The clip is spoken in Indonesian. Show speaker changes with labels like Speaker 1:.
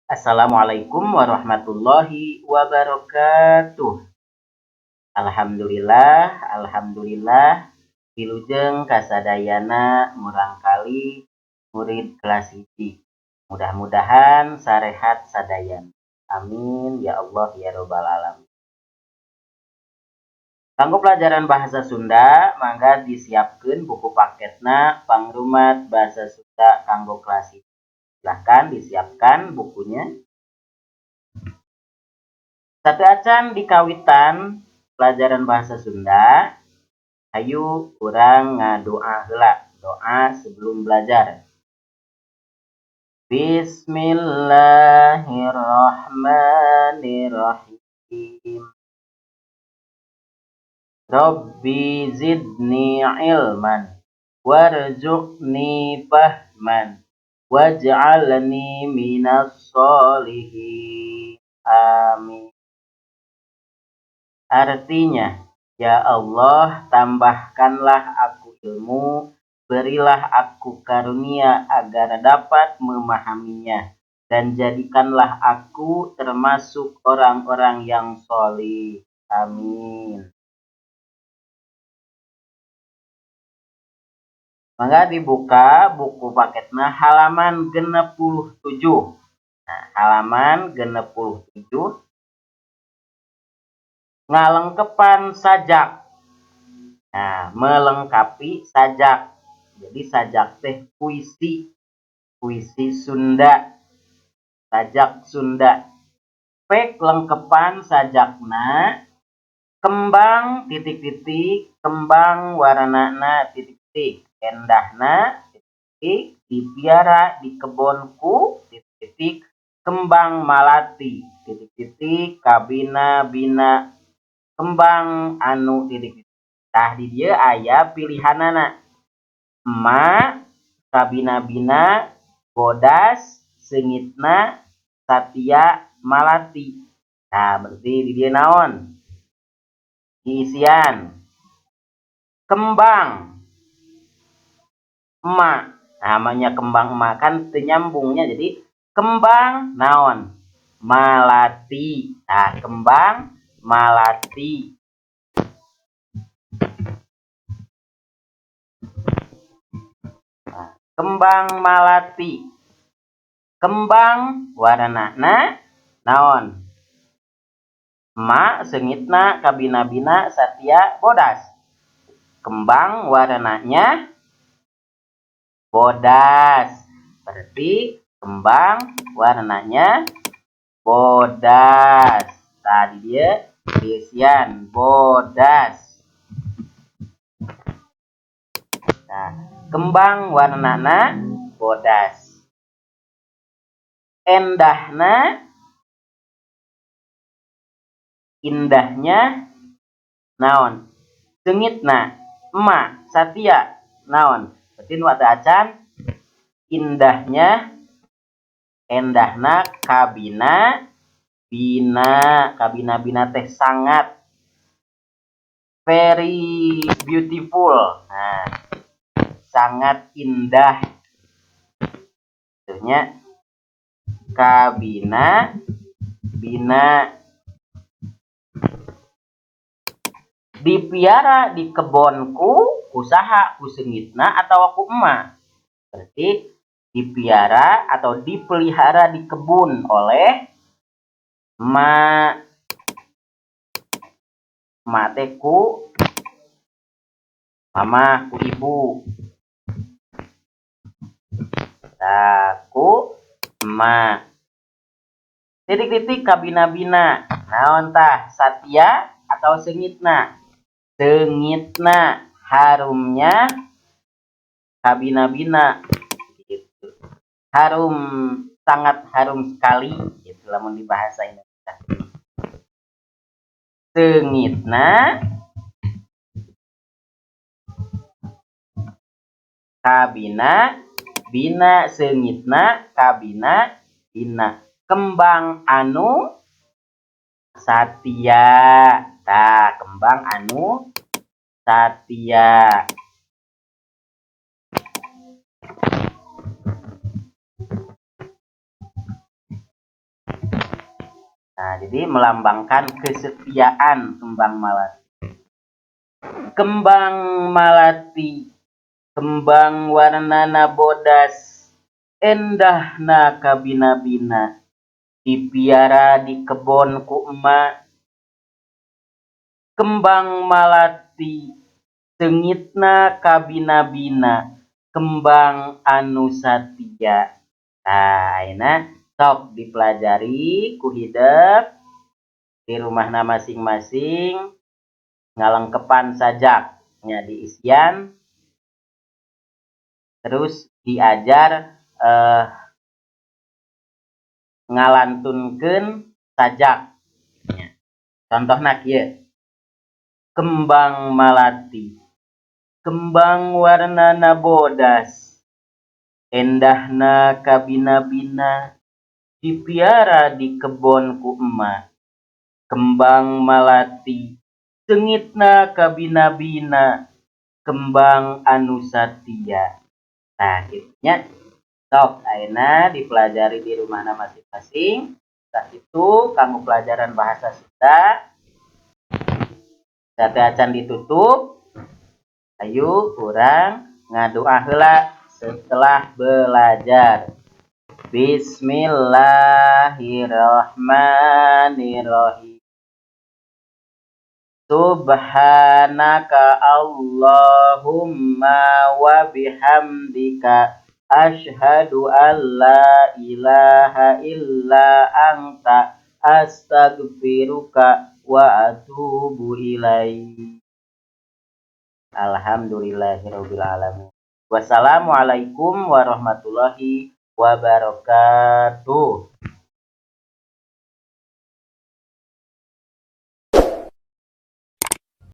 Speaker 1: Assalamualaikum warahmatullahi wabarakatuh. Alhamdulillah, wilujeng kasadayana murangkali murid kelas 1. Mudah-mudahan sarehat sadayana. Amin ya Allah ya robbal alamin. Kanggo pelajaran bahasa Sunda, mangga disiapkeun buku paketna Pangrumat Bahasa Sunda kanggo kelas 1. Silahkan disiapkan bukunya. Satu acan di kawitan pelajaran bahasa Sunda, ayo kurang ngadoa heula, doa sebelum belajar. Bismillahirrahmanirrahim. Rabbi zidni ilman warzuqni fahman waj'alni minas sholihin. Amin. Artinya, ya Allah, tambahkanlah aku ilmu, berilah aku karunia agar dapat memahaminya, dan jadikanlah aku termasuk orang-orang yang sholih. Amin. Mangga dibuka buku paketna halaman 67. Nah, halaman 67. Ngalengkepan sajak. Nah, melengkapi sajak. Jadi sajak teh puisi Sunda. Sajak Sunda. Pek lengkepan sajakna kembang titik-titik, kembang warnana titik-titik, endahna titik-titik, dipiara di kebonku titik-titik, kembang malati titik-titik, kabina bina kembang anu titik-titik. Tah di dieu aya pilihanana. Emak, kabina-bina, bodas, seungitna, satya, malati. Nah, berarti di dieu naon? Diisian. Kembang emak. Nah, namanya kembang emak kan teu nyambungnya, jadi kembang naon? Malati. Nah, kembang malati. Nah, kembang malati. Kembang warnana naon? Emak, seungitna, kabina-bina, satya, bodas. Kembang warnanya bodas. Berarti kembang warnanya bodas. Tadi dia diisian bodas. Nah, kembang warnana bodas. Endahna indahnya naon? Seungitna emak, satya naon? Berarti nu teu acan indahnya endahna kabina bina. Kabina-bina teh sangat very beautiful. Nah, sangat indah. Tentunya kabina bina. Dipiara di kebonku usaha ku seungitna atau aku emak. Berarti dipiara atau dipelihara di kebun oleh emak. Emak teh ku mama, ku ibu. Ku emak. Titik-titik kabina-bina. Naon tah? Satya atau seungitna? Seungitna. Harumnya kabina-bina gitu. Harum, sangat harum sekali gitu lamun di bahasa Indonesia. Seungitna kabina bina. Seungitna kabina bina. Kembang anu satya. Tah, kembang anu satya. Nah, jadi melambangkan kesetiaan kembang malati. Kembang malati, kembang warnana bodas, endahna kabina-bina, dipiara di kebon ku emak. Kembang malati, sengitna kabina-bina, kembang anu satia. Nah, ayeuna sok dipelajari ku hideuk di rumahna masing-masing ngalengkepan sajaknya di isian, terus diajar ngalantunkeun sajak. Contohna kieu. Kembang malati, kembang warnana bodas, endahna kabina-bina, dipiara di kebon ku emak. Kembang malati, sengitna kabina-bina, kembang anu satia. Nah, gitunya. Sok, ayeuna dipelajari di rumahna masing-masing. Setelah itu, kamu pelajaran bahasa Sunda. Teh acan ditutup. Ayo, urang ngadoa heula setelah belajar. Bismillahirrahmanirrahim. Subhanaka Allahumma wa bihamdika asyhadu an la ilaha illa anta astaghfiruka wa atubu ilaik. Alhamdulillahirabbil alamin. Wassalamualaikum warahmatullahi wabarakatuh.